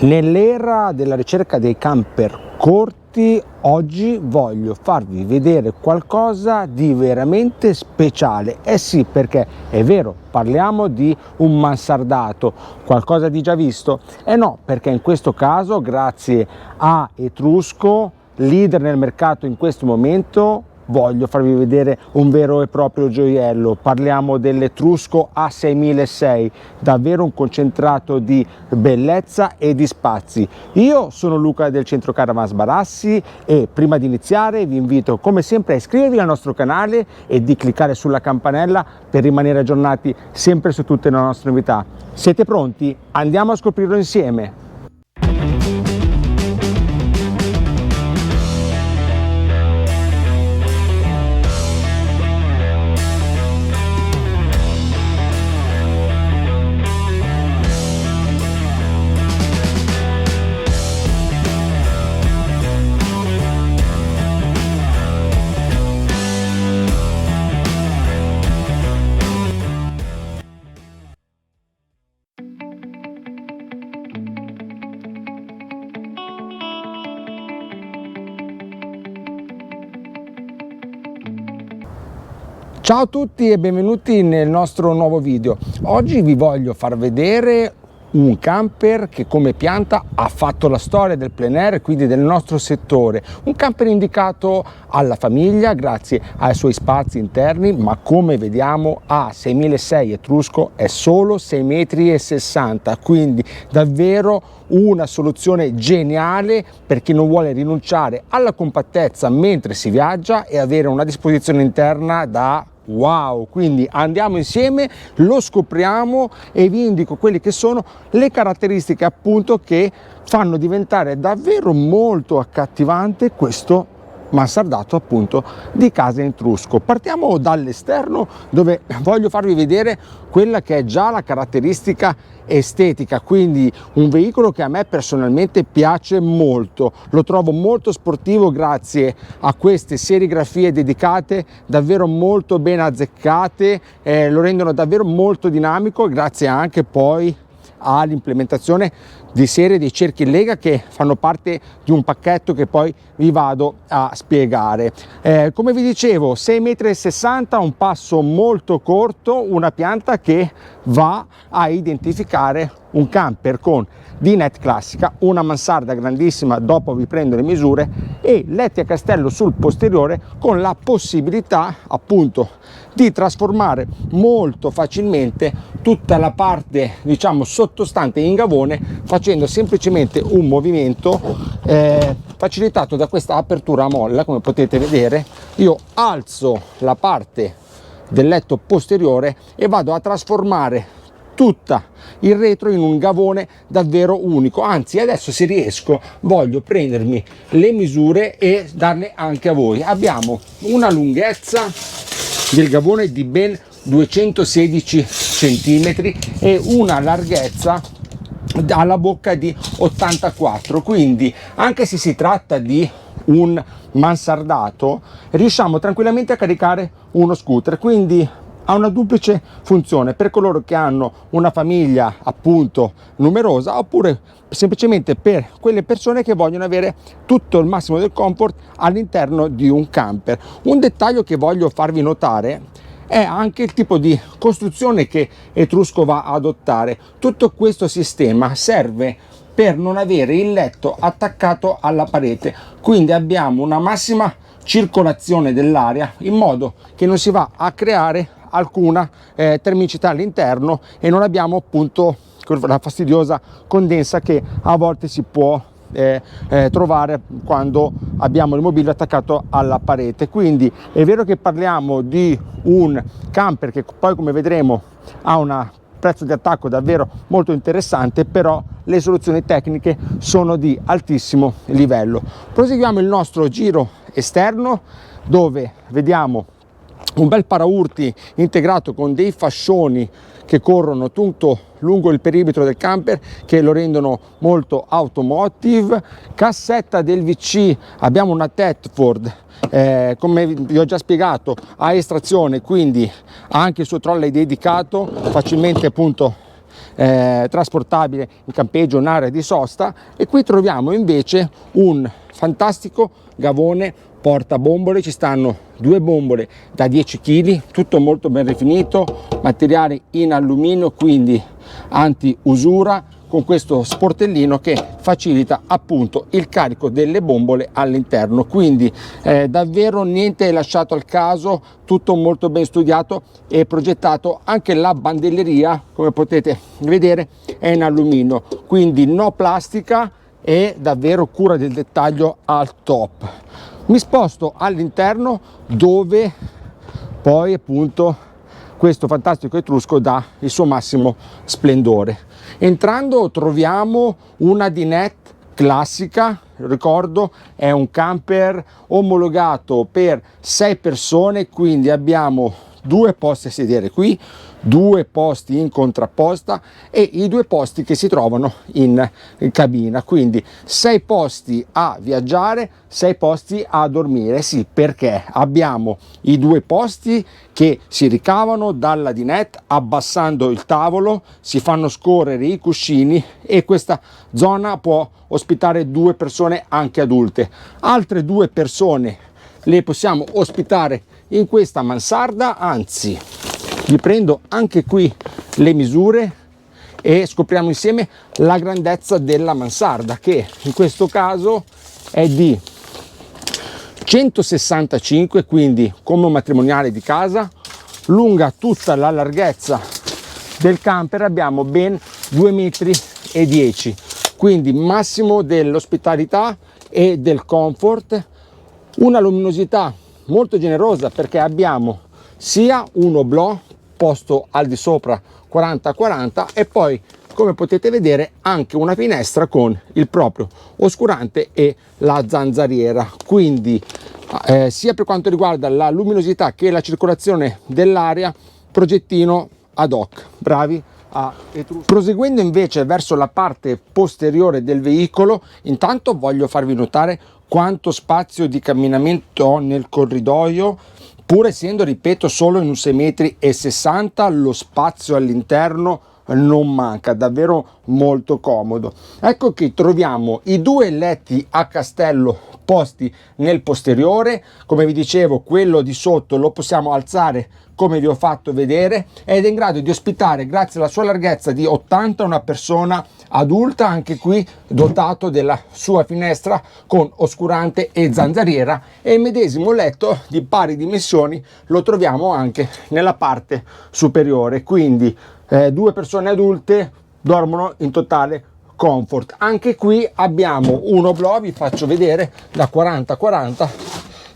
Nell'era della ricerca dei camper corti, oggi voglio farvi vedere qualcosa di veramente speciale. Eh sì, perché è vero, parliamo di un mansardato, qualcosa di già visto? Eh no, perché in questo caso, grazie a Etrusco, leader nel mercato in questo momento, voglio farvi vedere un vero e proprio gioiello. Parliamo dell'Etrusco A6006, davvero un concentrato di bellezza e di spazi. Io sono Luca del centro Caravans Barassi e prima di iniziare vi invito come sempre a iscrivervi al nostro canale e di cliccare sulla campanella per rimanere aggiornati sempre su tutte le nostre novità. Siete pronti? Andiamo a scoprirlo insieme! Ciao a tutti e benvenuti nel nostro nuovo video. Oggi vi voglio far vedere un camper che come pianta ha fatto la storia del plein air, quindi del nostro settore. Un camper indicato alla famiglia grazie ai suoi spazi interni, ma come vediamo A6006 Etrusco è solo 6,60 m, quindi davvero una soluzione geniale per chi non vuole rinunciare alla compattezza mentre si viaggia e avere una disposizione interna da wow. Quindi andiamo insieme, lo scopriamo e vi indico quelle che sono le caratteristiche appunto che fanno diventare davvero molto accattivante questo mansardato appunto di casa Etrusco. Partiamo dall'esterno, dove voglio farvi vedere quella che è già la caratteristica estetica, quindi un veicolo che a me personalmente piace molto, lo trovo molto sportivo grazie a queste serigrafie dedicate davvero molto ben azzeccate, lo rendono davvero molto dinamico grazie anche poi all'implementazione di serie dei cerchi in lega che fanno parte di un pacchetto che poi vi vado a spiegare. Come vi dicevo, 6,60 m, un passo molto corto, una pianta che va a identificare un camper con dinette classica, una mansarda grandissima, dopo vi prendo le misure, e letti a castello sul posteriore con la possibilità appunto di trasformare molto facilmente tutta la parte diciamo sottostante in gavone, facendo semplicemente un movimento facilitato da questa apertura a molla. Come potete vedere, io alzo la parte del letto posteriore e vado a trasformare tutta il retro in un gavone davvero unico. Anzi, adesso se riesco voglio prendermi le misure e darle anche a voi. Abbiamo una lunghezza del gavone di ben 216 cm e una larghezza alla bocca di 84, quindi anche se si tratta di un mansardato riusciamo tranquillamente a caricare uno scooter, quindi ha una duplice funzione per coloro che hanno una famiglia appunto numerosa, oppure semplicemente per quelle persone che vogliono avere tutto il massimo del comfort all'interno di un camper. Un dettaglio che voglio farvi notare è anche il tipo di costruzione che Etrusco va ad adottare. Tutto questo sistema serve per non avere il letto attaccato alla parete, quindi abbiamo una massima circolazione dell'aria in modo che non si va a creare alcuna termicità all'interno e non abbiamo appunto la fastidiosa condensa che a volte si può trovare quando abbiamo il mobilio attaccato alla parete. Quindi è vero che parliamo di un camper che poi, come vedremo, ha un prezzo di attacco davvero molto interessante, però le soluzioni tecniche sono di altissimo livello. Proseguiamo il nostro giro esterno, dove vediamo un bel paraurti integrato con dei fascioni che corrono tutto lungo il perimetro del camper, che lo rendono molto automotive. Cassetta del VC, abbiamo una Thetford come vi ho già spiegato, ha estrazione, quindi ha anche il suo trolley dedicato, facilmente appunto trasportabile in campeggio, in area di sosta. E qui troviamo invece un fantastico gavone portabombole. Ci stanno 2 bombole da 10 kg, tutto molto ben rifinito, materiale in alluminio, quindi anti-usura, con questo sportellino che facilita appunto il carico delle bombole all'interno. Quindi davvero niente è lasciato al caso, tutto molto ben studiato e progettato. Anche la bandelleria, come potete vedere, è in alluminio, quindi no plastica e davvero cura del dettaglio al top. Mi sposto all'interno, dove poi appunto questo fantastico etrusco dà il suo massimo splendore. Entrando troviamo una dinette classica, ricordo è un camper omologato per 6 persone, quindi abbiamo 2 posti a sedere qui, 2 posti in contrapposta e i 2 posti che si trovano in cabina, quindi 6 posti a viaggiare, 6 posti a dormire. Sì, perché abbiamo i 2 posti che si ricavano dalla dinette, abbassando il tavolo si fanno scorrere i cuscini e questa zona può ospitare 2 persone anche adulte. Altre 2 persone le possiamo ospitare in questa mansarda, anzi vi prendo anche qui le misure e scopriamo insieme la grandezza della mansarda, che in questo caso è di 165, quindi come un matrimoniale di casa, lunga tutta la larghezza del camper, abbiamo ben 2,10 m, quindi massimo dell'ospitalità e del comfort. Una luminosità molto generosa, perché abbiamo sia un oblò posto al di sopra 40-40 e poi, come potete vedere, anche una finestra con il proprio oscurante e la zanzariera. Quindi sia per quanto riguarda la luminosità che la circolazione dell'aria, progettino ad hoc, bravi a Etrusco. Proseguendo invece verso la parte posteriore del veicolo, intanto voglio farvi notare quanto spazio di camminamento ho nel corridoio. Pur essendo, ripeto, solo in 6,60 m, lo spazio all'interno non manca, davvero molto comodo. Ecco che troviamo i 2 letti a castello posti nel posteriore. Come vi dicevo, quello di sotto lo possiamo alzare, come vi ho fatto vedere, ed è in grado di ospitare, grazie alla sua larghezza di 80, una persona adulta, anche qui dotato della sua finestra con oscurante e zanzariera. E il medesimo letto di pari dimensioni lo troviamo anche nella parte superiore, quindi 2 persone adulte dormono in totale comfort. Anche qui abbiamo un oblò, vi faccio vedere, da 40-40,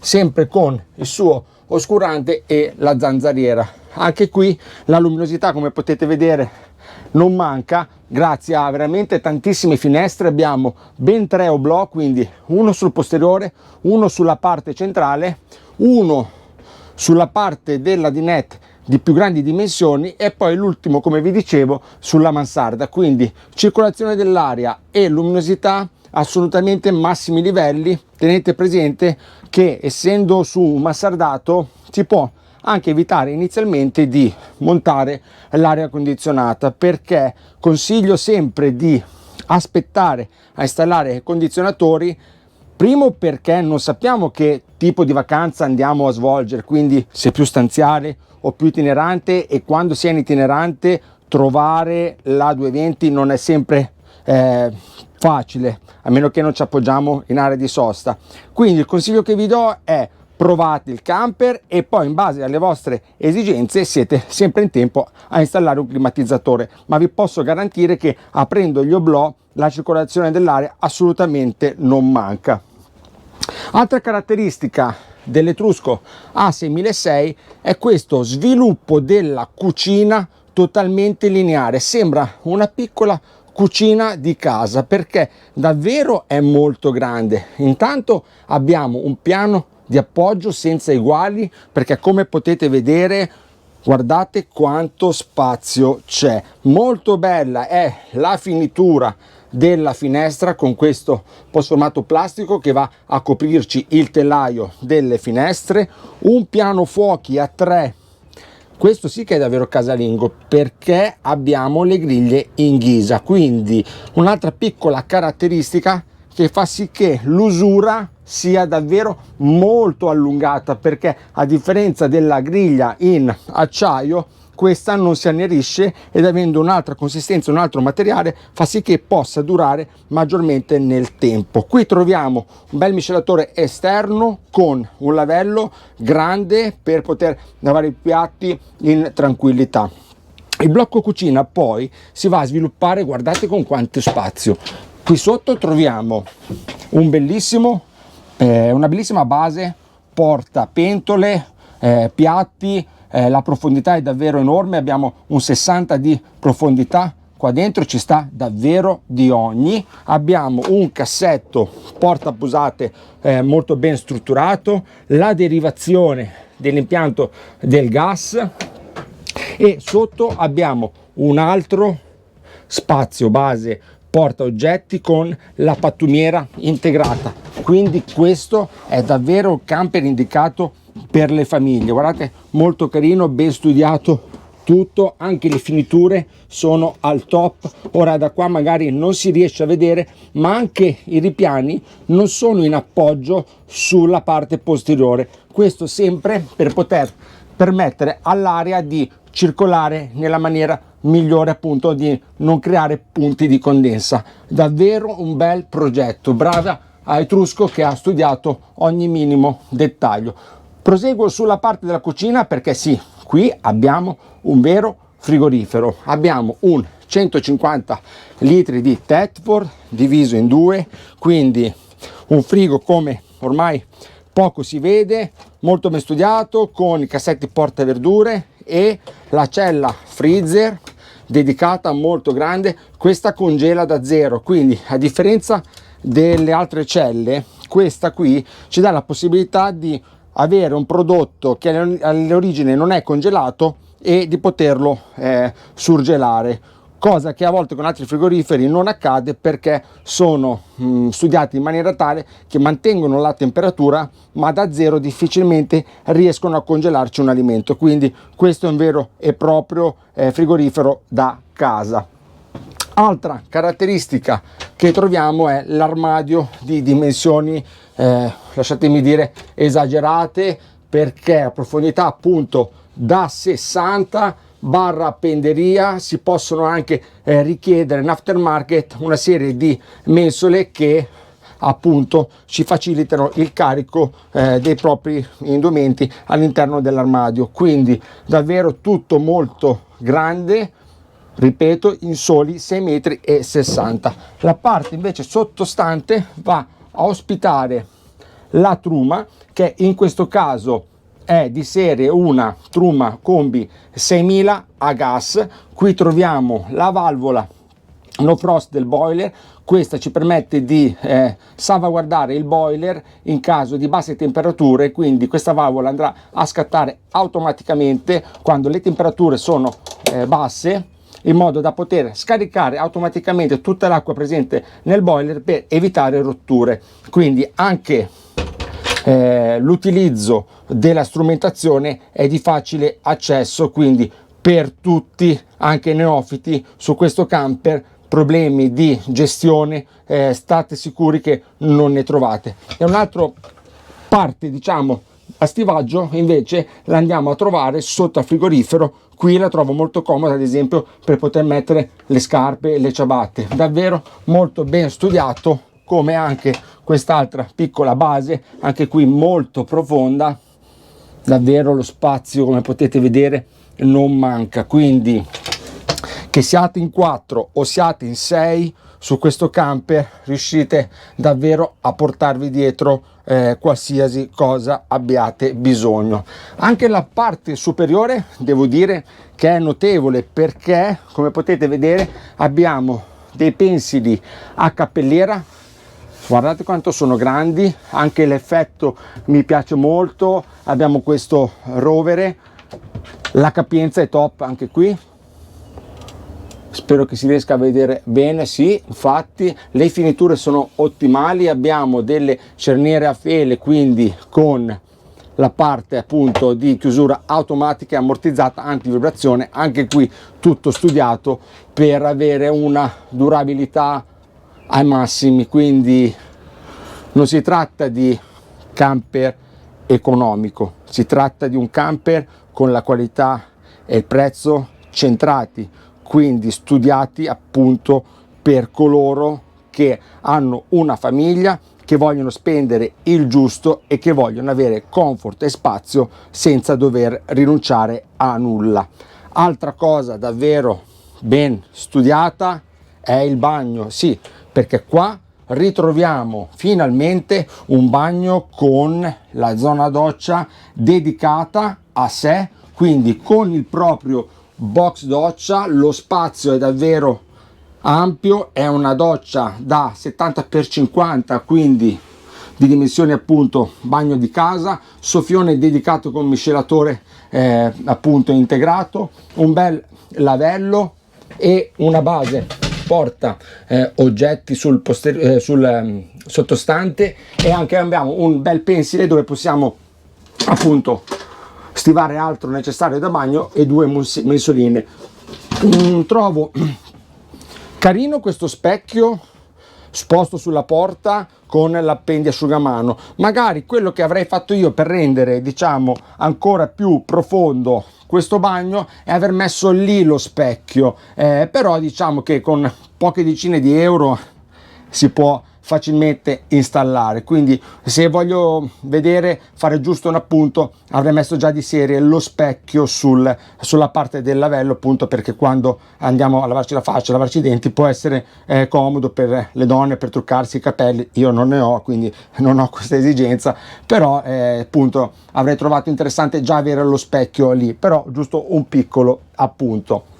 sempre con il suo oscurante e la zanzariera. Anche qui la luminosità, come potete vedere, non manca, grazie a veramente tantissime finestre. Abbiamo ben 3 oblò, quindi uno sul posteriore, uno sulla parte centrale, uno sulla parte della dinette di più grandi dimensioni e poi l'ultimo, come vi dicevo, sulla mansarda. Quindi circolazione dell'aria e luminosità assolutamente massimi livelli. Tenete presente che, essendo su un mansardato, si può anche evitare inizialmente di montare l'aria condizionata, perché consiglio sempre di aspettare a installare i condizionatori. Primo, perché non sappiamo che tipo di vacanza andiamo a svolgere, quindi se più stanziale o più itinerante, e quando si è in itinerante trovare la 220 non è sempre facile, a meno che non ci appoggiamo in area di sosta. Quindi il consiglio che vi do è: provate il camper e poi, in base alle vostre esigenze, siete sempre in tempo a installare un climatizzatore, ma vi posso garantire che aprendo gli oblò la circolazione dell'aria assolutamente non manca. Altra caratteristica dell'Etrusco A6600 è questo sviluppo della cucina totalmente lineare. Sembra una piccola cucina di casa, perché davvero è molto grande. Intanto abbiamo un piano di appoggio senza eguali, perché come potete vedere, guardate quanto spazio c'è. Molto bella è la finitura della finestra con questo post-formato plastico che va a coprirci il telaio delle finestre. Un piano fuochi a 3 questo sì che è davvero casalingo, perché abbiamo le griglie in ghisa, quindi un'altra piccola caratteristica che fa sì che l'usura sia davvero molto allungata, perché a differenza della griglia in acciaio questa non si annerisce, ed avendo un'altra consistenza, un altro materiale, fa sì che possa durare maggiormente nel tempo. Qui troviamo un bel miscelatore esterno con un lavello grande per poter lavare i piatti in tranquillità. Il blocco cucina poi si va a sviluppare, guardate con quanto spazio. Qui sotto troviamo una bellissima base porta pentole, piatti. La profondità è davvero enorme, abbiamo un 60 di profondità, qua dentro ci sta davvero di ogni. Abbiamo un cassetto portaposate molto ben strutturato, la derivazione dell'impianto del gas, e sotto abbiamo un altro spazio base porta oggetti con la pattumiera integrata. Quindi questo è davvero un camper indicato per le famiglie. Guardate, molto carino, ben studiato tutto, anche le finiture sono al top. Ora da qua magari non si riesce a vedere, ma anche i ripiani non sono in appoggio sulla parte posteriore, questo sempre per poter permettere all'aria di circolare nella maniera migliore, appunto di non creare punti di condensa. Davvero un bel progetto, brava a Etrusco che ha studiato ogni minimo dettaglio. Proseguo sulla parte della cucina, perché sì, qui abbiamo un vero frigorifero. Abbiamo un 150 litri di Thetford diviso in due, quindi un frigo come ormai poco si vede, molto ben studiato, con i cassetti porta verdure e la cella freezer dedicata, molto grande. Questa congela da zero, quindi a differenza delle altre celle, questa qui ci dà la possibilità di avere un prodotto che all'origine non è congelato e di poterlo surgelare, cosa che a volte con altri frigoriferi non accade, perché sono studiati in maniera tale che mantengono la temperatura, ma da zero difficilmente riescono a congelarci un alimento. Quindi questo è un vero e proprio frigorifero da casa. Altra caratteristica che troviamo è l'armadio di dimensioni lasciatemi dire esagerate, perché a profondità appunto da 60 barra penderia si possono anche richiedere in aftermarket una serie di mensole che appunto ci facilitano il carico dei propri indumenti all'interno dell'armadio. Quindi davvero tutto molto grande, ripeto, in soli 6,60 m. La parte invece sottostante va a ospitare la truma, che in questo caso è di serie una truma combi 6000 a gas. Qui troviamo la valvola no frost del boiler. Questa ci permette di salvaguardare il boiler in caso di basse temperature, quindi questa valvola andrà a scattare automaticamente quando le temperature sono basse, in modo da poter scaricare automaticamente tutta l'acqua presente nel boiler per evitare rotture. Quindi anche l'utilizzo della strumentazione è di facile accesso, quindi per tutti, anche neofiti, su questo camper problemi di gestione state sicuri che non ne trovate. E un'altra parte, diciamo, a stivaggio invece la andiamo a trovare sotto al frigorifero. Qui la trovo molto comoda, ad esempio per poter mettere le scarpe e le ciabatte. Davvero molto ben studiato, come anche quest'altra piccola base, anche qui molto profonda. Davvero lo spazio, come potete vedere, non manca. Quindi che siate in 4 o siate in 6 su questo camper, riuscite davvero a portarvi dietro qualsiasi cosa abbiate bisogno. Anche la parte superiore devo dire che è notevole, perché come potete vedere abbiamo dei pensili a cappelliera. Guardate quanto sono grandi, anche l'effetto mi piace molto. Abbiamo questo rovere, la capienza è top anche qui. Spero che si riesca a vedere bene. Sì, infatti le finiture sono ottimali. Abbiamo delle cerniere a fele, quindi con la parte appunto di chiusura automatica e ammortizzata antivibrazione, anche qui tutto studiato per avere una durabilità ai massimi, quindi non si tratta di camper economico, si tratta di un camper con la qualità e il prezzo centrati, quindi studiati appunto per coloro che hanno una famiglia, che vogliono spendere il giusto e che vogliono avere comfort e spazio senza dover rinunciare a nulla. Altra cosa davvero ben studiata è il bagno, sì, perché qua ritroviamo finalmente un bagno con la zona doccia dedicata a sé, quindi con il proprio box doccia. Lo spazio è davvero ampio, è una doccia da 70x50, quindi di dimensioni appunto bagno di casa, soffione dedicato con miscelatore appunto integrato, un bel lavello e una base porta oggetti sul sottostante, e anche abbiamo un bel pensile dove possiamo appunto stivare altro necessario da bagno e due mensoline. Trovo carino questo specchio sposto sulla porta con l'appendiasciugamano. Magari quello che avrei fatto io per rendere diciamo ancora più profondo questo bagno è aver messo lì lo specchio, però diciamo che con poche decine di euro si può facilmente installare, quindi se voglio vedere fare giusto un appunto avrei messo già di serie lo specchio sulla parte del lavello, appunto perché quando andiamo a lavarci la faccia, a lavarci i denti può essere comodo per le donne, per truccarsi i capelli. Io non ne ho, quindi non ho questa esigenza, però appunto avrei trovato interessante già avere lo specchio lì, però giusto un piccolo appunto.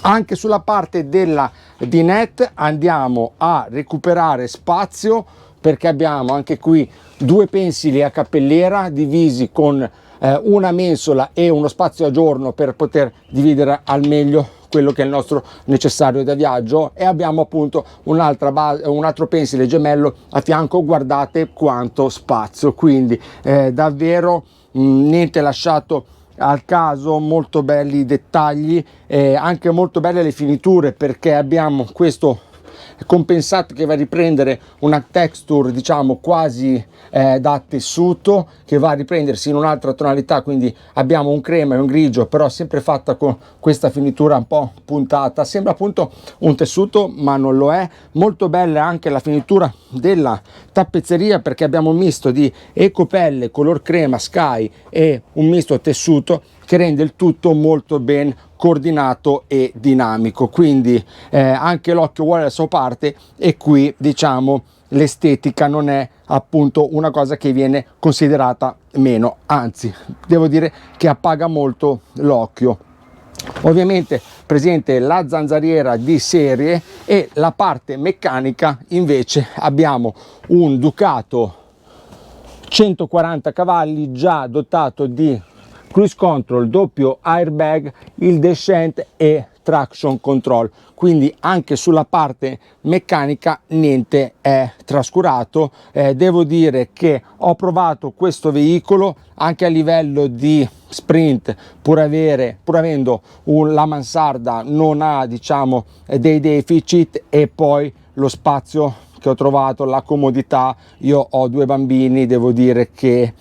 Anche sulla parte della dinette andiamo a recuperare spazio, perché abbiamo anche qui due pensili a cappelliera divisi con una mensola e uno spazio a giorno per poter dividere al meglio quello che è il nostro necessario da viaggio, e abbiamo appunto un altro pensile gemello a fianco. Guardate quanto spazio, quindi davvero niente lasciato al caso, molto belli i dettagli, anche molto belle le finiture, perché abbiamo questo compensato che va a riprendere una texture diciamo quasi da tessuto, che va a riprendersi in un'altra tonalità, quindi abbiamo un crema e un grigio, però sempre fatta con questa finitura un po' puntata. Sembra appunto un tessuto ma non lo è. Molto bella anche la finitura della tappezzeria, perché abbiamo un misto di ecopelle color crema sky e un misto tessuto che rende il tutto molto ben coordinato e dinamico, quindi anche l'occhio vuole la sua parte, e qui diciamo l'estetica non è appunto una cosa che viene considerata meno, anzi devo dire che appaga molto l'occhio. Ovviamente presente la zanzariera di serie, e la parte meccanica invece abbiamo un Ducato 140 cavalli già dotato di cruise control, doppio airbag, il descent e traction control, quindi anche sulla parte meccanica niente è trascurato. Devo dire che ho provato questo veicolo anche a livello di sprint, pur avendo la mansarda non ha diciamo dei deficit, e poi lo spazio che ho trovato, la comodità. Io ho due bambini, devo dire che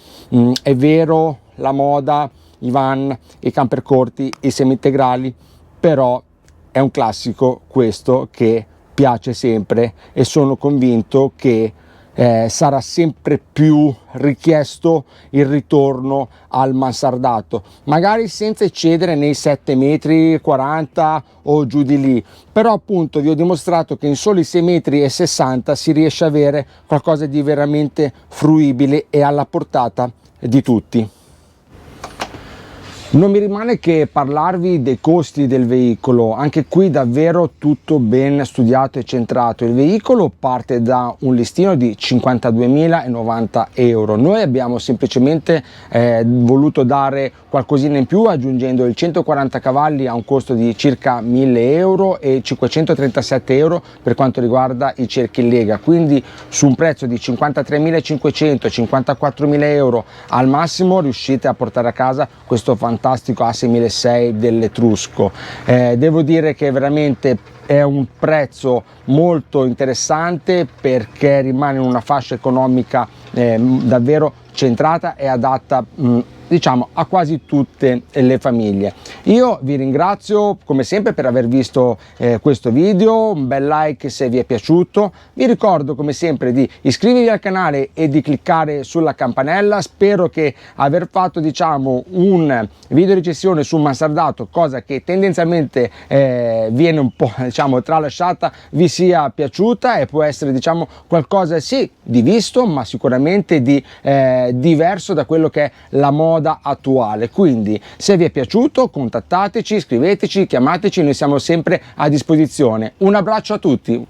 è vero la moda, i van, i camper corti, i semi-integrali, però è un classico questo che piace sempre, e sono convinto che sarà sempre più richiesto il ritorno al mansardato, magari senza eccedere nei 7,40 metri o giù di lì, però appunto vi ho dimostrato che in soli 6,60 metri si riesce a avere qualcosa di veramente fruibile e alla portata di tutti. Non mi rimane che parlarvi dei costi del veicolo, anche qui davvero tutto ben studiato e centrato. Il veicolo parte da un listino di 52.090 euro, noi abbiamo semplicemente voluto dare qualcosina in più aggiungendo il 140 cavalli a un costo di circa 1.000 euro e 537 euro per quanto riguarda i cerchi in lega, quindi su un prezzo di 53.500, 54.000 euro al massimo riuscite a portare a casa questo fantastico A6600 dell'Etrusco. Devo dire che veramente è un prezzo molto interessante perché rimane in una fascia economica davvero centrata e adatta diciamo a quasi tutte le famiglie. Io vi ringrazio come sempre per aver visto questo video, un bel like se vi è piaciuto, vi ricordo come sempre di iscrivervi al canale e di cliccare sulla campanella. Spero che aver fatto diciamo un video recensione su Mansardato, cosa che tendenzialmente viene un po' diciamo tralasciata, vi sia piaciuta e può essere diciamo qualcosa sì di visto ma sicuramente di diverso da quello che è la moda attuale. Quindi se vi è piaciuto contattateci, scriveteci, chiamateci, noi siamo sempre a disposizione. Un abbraccio a tutti.